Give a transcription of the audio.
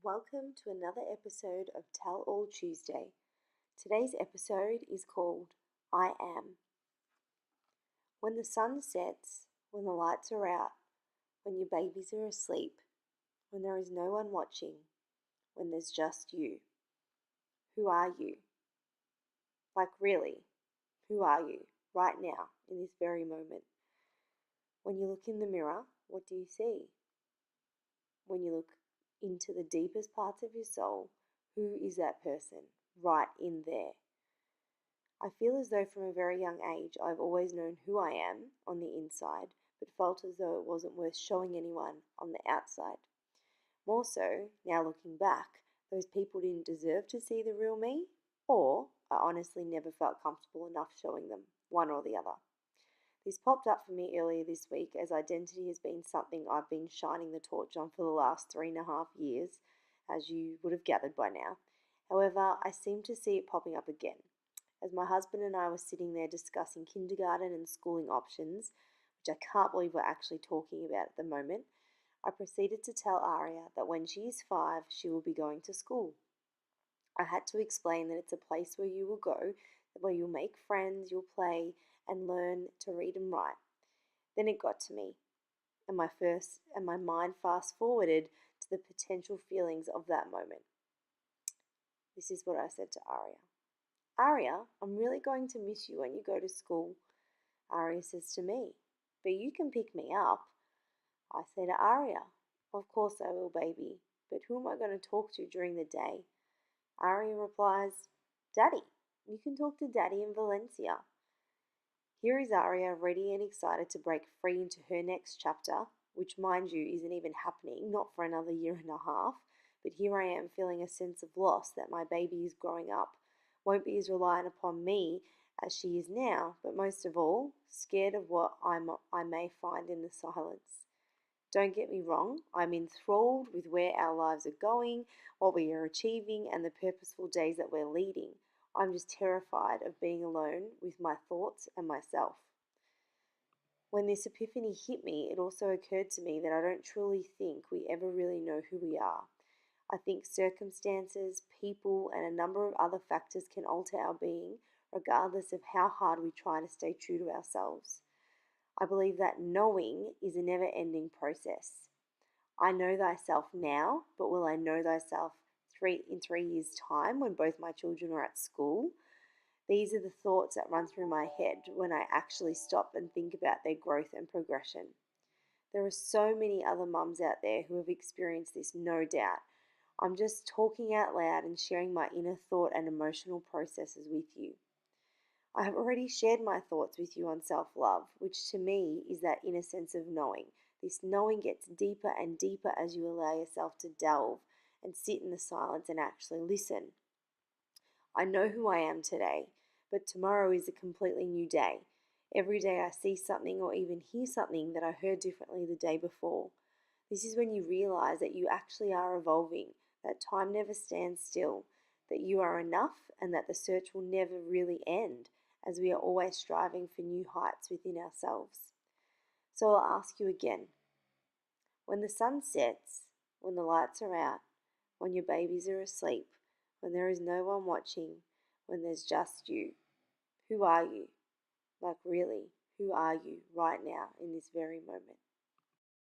Welcome to another episode of Tell All Tuesday. Today's episode is called I Am. When the sun sets, when the lights are out, when your babies are asleep, when there is no one watching, when there's just you. Who are you? Like really, who are you right now in this very moment? When you look in the mirror, what do you see? When you look into the deepest parts of your soul, who is that person right in there? I feel as though from a very young age I've always known who I am on the inside, but felt as though it wasn't worth showing anyone on the outside. More so, now looking back, those people didn't deserve to see the real me, or I honestly never felt comfortable enough showing them, one or the other. This popped up for me earlier this week as identity has been something I've been shining the torch on for the last 3.5 years, as you would have gathered by now. However, I seem to see it popping up again. As my husband and I were sitting there discussing kindergarten and schooling options, which I can't believe we're actually talking about at the moment, I proceeded to tell Aria that when she is 5, she will be going to school. I had to explain that it's a place where you will go, where you'll make friends, you'll play, and learn to read and write. Then it got to me, and my mind fast forwarded to the potential feelings of that moment. This is what I said to Aria. Aria, I'm really going to miss you when you go to school. Aria says to me, but you can pick me up. I say to Aria, of course I will, baby, but who am I going to talk to during the day? Aria replies, Daddy. You can talk to Daddy in Valencia. Here is Aria ready and excited to break free into her next chapter, which, mind you, isn't even happening, not for another year and a half, but here I am feeling a sense of loss that my baby is growing up, won't be as reliant upon me as she is now, but most of all, scared of what I may find in the silence. Don't get me wrong, I'm enthralled with where our lives are going, what we are achieving, and the purposeful days that we're leading. I'm just terrified of being alone with my thoughts and myself. When this epiphany hit me, it also occurred to me that I don't truly think we ever really know who we are. I think circumstances, people, and a number of other factors can alter our being, regardless of how hard we try to stay true to ourselves. I believe that knowing is a never-ending process. I know thyself now, but will I know thyself in 3 years' time when both my children are at school? These are the thoughts that run through my head when I actually stop and think about their growth and progression. There are so many other mums out there who have experienced this, no doubt. I'm just talking out loud and sharing my inner thought and emotional processes with you. I have already shared my thoughts with you on self-love, which to me is that inner sense of knowing. This knowing gets deeper and deeper as you allow yourself to delve and sit in the silence and actually listen. I know who I am today, but tomorrow is a completely new day. Every day I see something or even hear something that I heard differently the day before. This is when you realize that you actually are evolving, that time never stands still, that you are enough, and that the search will never really end, as we are always striving for new heights within ourselves. So I'll ask you again. When the sun sets, when the lights are out, when your babies are asleep, when there is no one watching, when there's just you, who are you? Like really, who are you right now in this very moment?